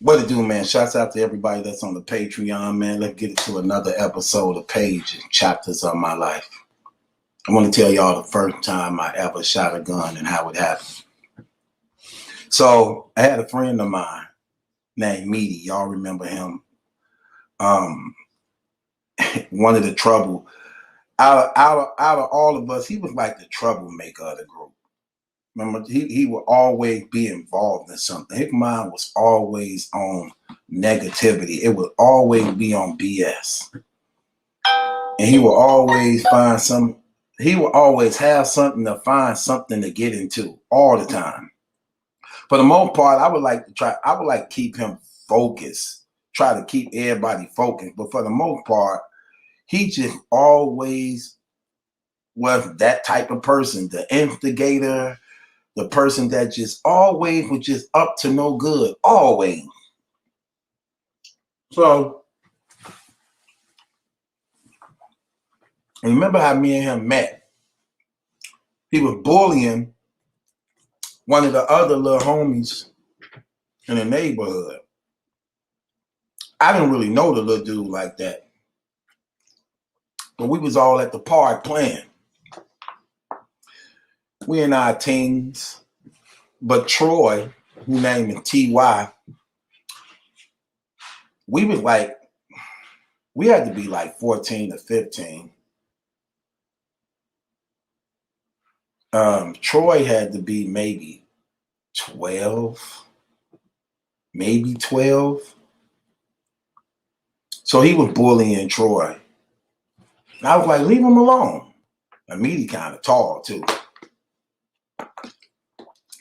What to do, man? Shouts out to everybody that's on the Patreon, man. Let's get into another episode of Page and Chapters of My Life. I want to tell y'all the first time I ever shot a gun and how it happened. So I had a friend of mine named Meaty. Y'all remember him? One of the trouble out of all of us, he was like the troublemaker of the group. Remember, he would always be involved in something. His mind was always on negativity. It would always be on BS. And he would always find some, he would always have something to find something to get into all the time. For the most part, I would like to keep him focused, try to keep everybody focused. But for the most part, he just always was that type of person, the instigator, the person that just always was just up to no good, always. So, remember how me and him met? He was bullying one of the other little homies in the neighborhood. I didn't really know the little dude like that. But we was all at the park playing. We in our teens. But Troy, who named him T.Y., we had to be like 14 to 15. Troy had to be maybe 12, maybe 12. So he was bullying Troy. And I was like, leave him alone. And Meaty kind of tall too.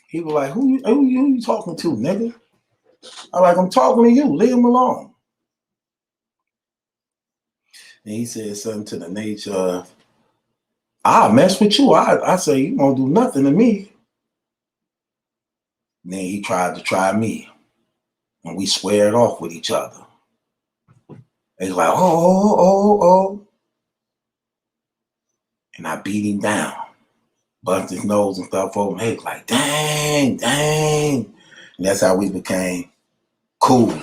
He was like, who you talking to, nigga? I was like, I'm talking to you. Leave him alone. And he said something to the nature of, I'll mess with you. I say, you won't do nothing to me. And then he tried to try me. And we squared off with each other. He's like, oh. And I beat him down. Bumped his nose and stuff over. He was like, dang. And that's how we became cool.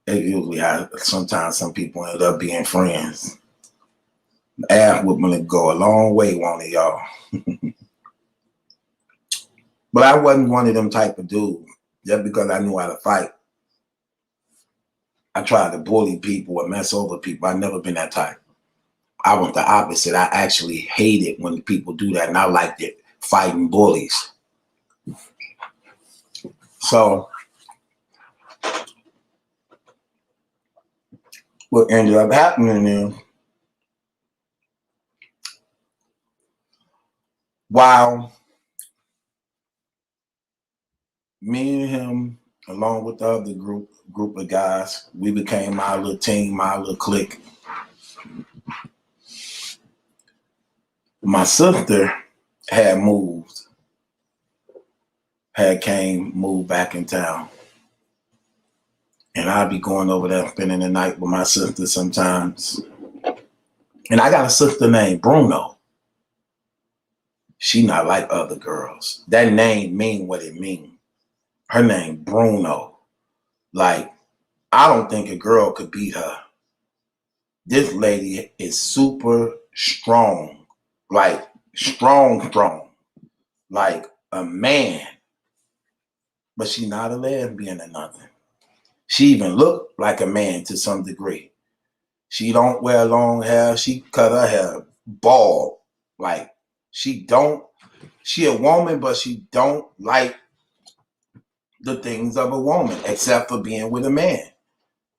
Usually sometimes some people end up being friends. Ass whooping will go a long way, won't it, y'all? But I wasn't one of them type of dudes. Just because I knew how to fight, I tried to bully people and mess over people. I've never been that type. I was the opposite. I actually hated when people do that, and I liked it, fighting bullies. So what ended up happening is, while me and him, along with the other group of guys, we became our little team, our little clique. My sister had moved back in town. And I'd be going over there spending the night with my sister sometimes. And I got a sister named Bruno. She not like other girls. That name mean what it mean. Her name Bruno. Like, I don't think a girl could beat her. This lady is super strong. Like, strong. Like a man. But she not a lesbian or nothing. She even looked like a man to some degree. She don't wear long hair. She cut her hair bald. Like, she a woman, but she don't like the things of a woman, except for being with a man.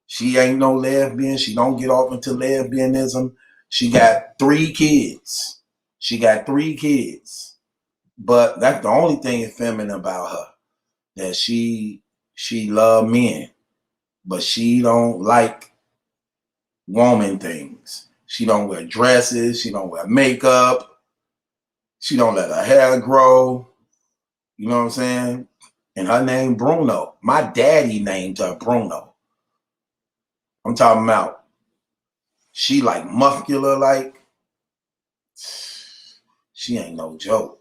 She ain't no lesbian. She don't get off into lesbianism. She got 3 kids. But that's the only thing feminine about her. That she love men. But she don't like woman things. She don't wear dresses. She don't wear makeup. She don't let her hair grow. You know what I'm saying? And her name Bruno. My daddy named her Bruno. I'm talking about, she like muscular, like, she ain't no joke.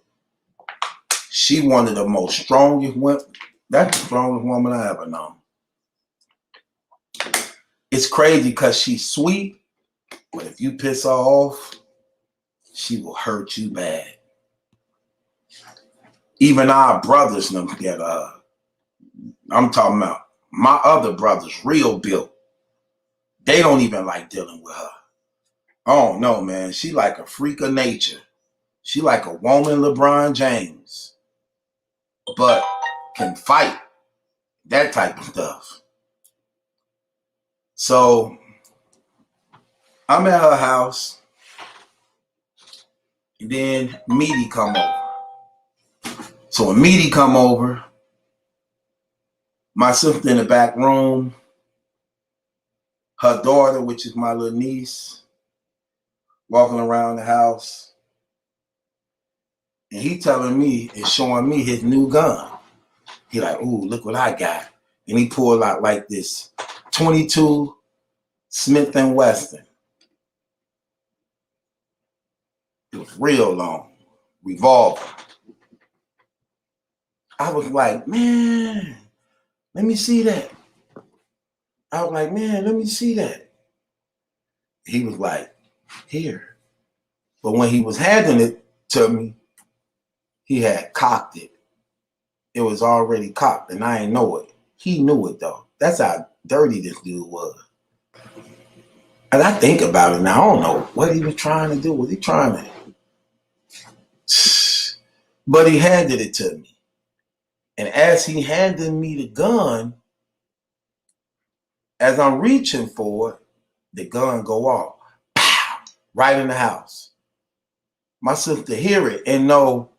She one of the most strongest women. That's the strongest woman I ever known. It's crazy because she's sweet, but if you piss her off, she will hurt you bad. Even our brothers don't get I'm talking about my other brothers, real built. They don't even like dealing with her. I don't know, man. She like a freak of nature. She like a woman LeBron James, but can fight. That type of stuff. So I'm at her house, and then Meaty come over. So when Meaty come over, my sister in the back room, her daughter, which is my little niece, walking around the house, and he telling me and showing me his new gun. He like, ooh, look what I got. And he pulled out like this 22 Smith & Wesson. It was real long, revolver. I was like, man, let me see that. I was like, man, let me see that. He was like, here. But when he was handing it to me, he had cocked it. It was already cocked, and I didn't know it. He knew it, though. That's how dirty this dude was. And I think about it now. I don't know what he was trying to do. Was he trying to? But he handed it to me. And as he handed me the gun, as I'm reaching for it, the gun go off. Pow! Right in the house. My sister hear it and know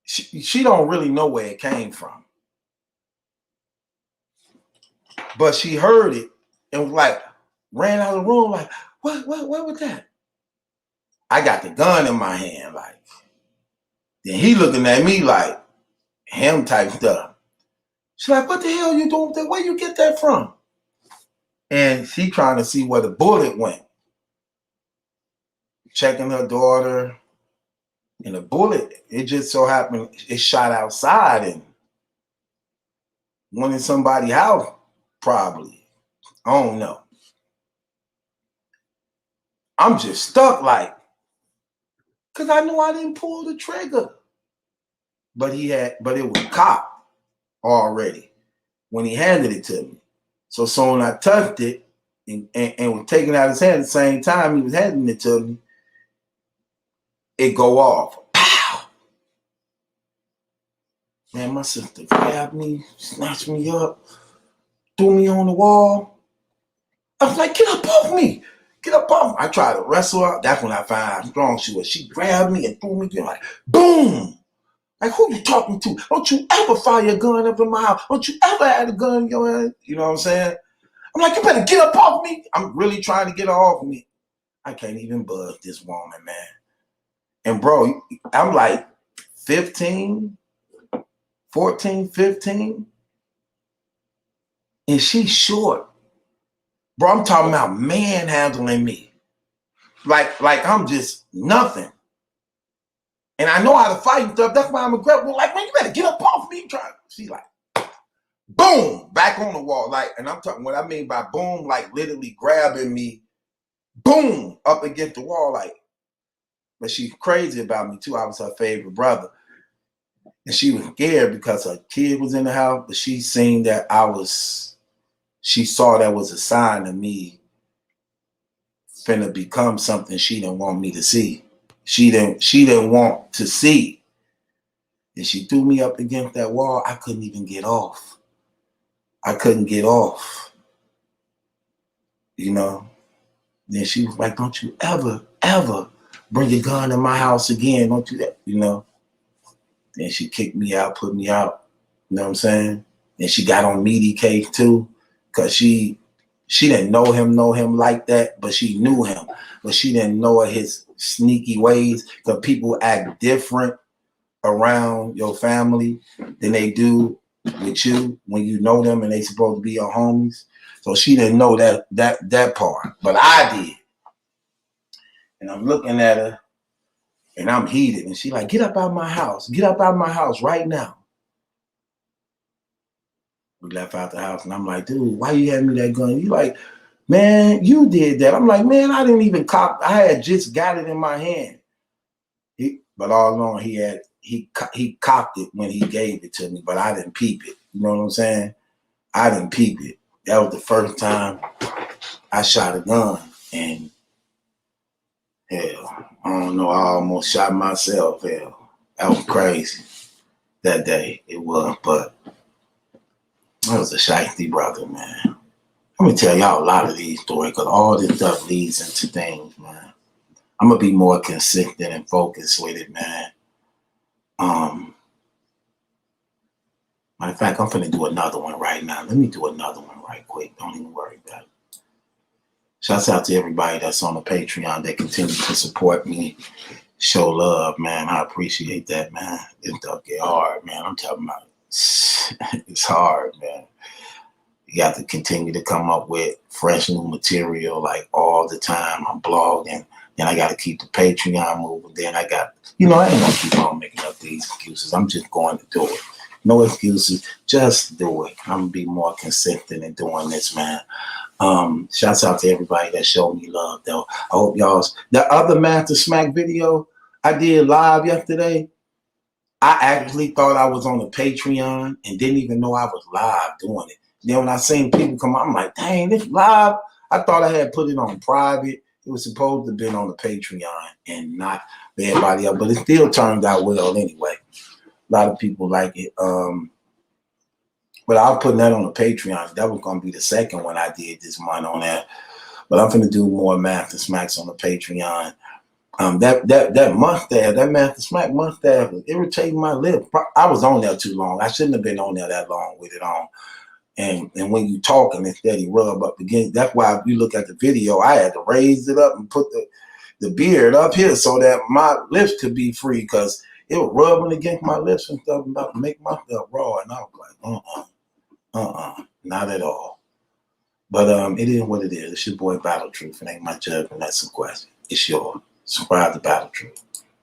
she don't really know where it came from. But she heard it and was like, ran out of the room like, what was that? I got the gun in my hand, like. Then he looking at me like him type stuff. She's like, what the hell you doing with that? Where you get that from? And she trying to see where the bullet went. Checking her daughter. And the bullet, it just so happened it shot outside and went in somebody's house, probably. I don't know. I'm just stuck like, because I knew I didn't pull the trigger. But it was cocked already when he handed it to me. So when I touched it and was taking out his hand at the same time he was handing it to me, it go off. Pow! Man, my sister grabbed me, snatched me up, threw me on the wall. I was like, get up off me. Get up off me. I tried to wrestle her. That's when I found out how strong she was. She grabbed me and threw me again like, boom. Like, who you talking to? Don't you ever fire a gun up in my house. Don't you ever have a gun in your hand. You know what I'm saying? I'm like, you better get up off me. I'm really trying to get her off me. I can't even budge this woman, man. And bro, I'm like 15, 14, 15. And she's short. Bro, I'm talking about manhandling me. Like I'm just nothing. And I know how to fight and stuff. That's why I'm aggressive. Like, man, you better get up off me. She like, boom, back on the wall. Like, and I'm talking what I mean by boom, like literally grabbing me, boom, up against the wall. Like, but she's crazy about me too. I was her favorite brother. And she was scared because her kid was in the house, but she seen that she saw that was a sign of me finna become something she didn't want me to see. She didn't want to see. And she threw me up against that wall. I couldn't even get off. I couldn't get off. You know? Then she was like, don't you ever, ever bring your gun in my house again. Don't you that, you know? Then she kicked me out, put me out. You know what I'm saying? And she got on Meaty case too. Cause she didn't know him like that, but she knew him. But she didn't know his sneaky ways. Because people act different around your family than they do with you when you know them and they supposed to be your homies. So she didn't know that part. But I did. And I'm looking at her and I'm heated. And she like, get up out of my house. Get up out of my house right now. We left out the house, and I'm like, dude, why you had me that gun? You like, man, you did that. I'm like, man, I didn't even cop. I had just got it in my hand. But all along, he copped it when he gave it to me, but I didn't peep it. You know what I'm saying? I didn't peep it. That was the first time I shot a gun, and hell, I don't know, I almost shot myself. Hell, that was crazy that day. It was, but I was a shiesty brother, man. Let me tell y'all a lot of these stories, because all this stuff leads into things, man. I'm gonna be more consistent and focused with it, man. Matter of fact, I'm finna do another one right now. Let me do another one right quick. Don't even worry about it. Shouts out to everybody that's on the Patreon that continue to support me, show love, man. I appreciate that, man. This stuff get hard, man. I'm talking about it's hard, man. You got to continue to come up with fresh new material like all the time. I'm blogging. Then I got to keep the Patreon moving. Then I got, I ain't going to keep on making up these excuses. I'm just going to do it. No excuses. Just do it. I'm going to be more consistent in doing this, man. Shouts out to everybody that showed me love, though. I hope y'all's... The other Master Smack video I did live yesterday, I actually thought I was on the Patreon and didn't even know I was live doing it. Then when I seen people come on, I'm like, dang, this live. I thought I had put it on private. It was supposed to have been on the Patreon and not for everybody else, but it still turned out well anyway. A lot of people like it. But I was putting that on the Patreon. That was going to be the second one I did this month on that. But I'm going to do more Master Smacks on the Patreon. That mustache, that Master Smack mustache was irritating my lips. I was on there too long. I shouldn't have been on there that long with it on. And when you talking, it steady rub up against. That's why if you look at the video, I had to raise it up and put the beard up here so that my lips could be free, because it was rubbing against my lips and stuff, about to make my stuff raw. And I was like, not at all. But it is what it is. It's your boy Battle Truth. It ain't my judgment. That's a question. It's yours. Subscribe to Battle Truth.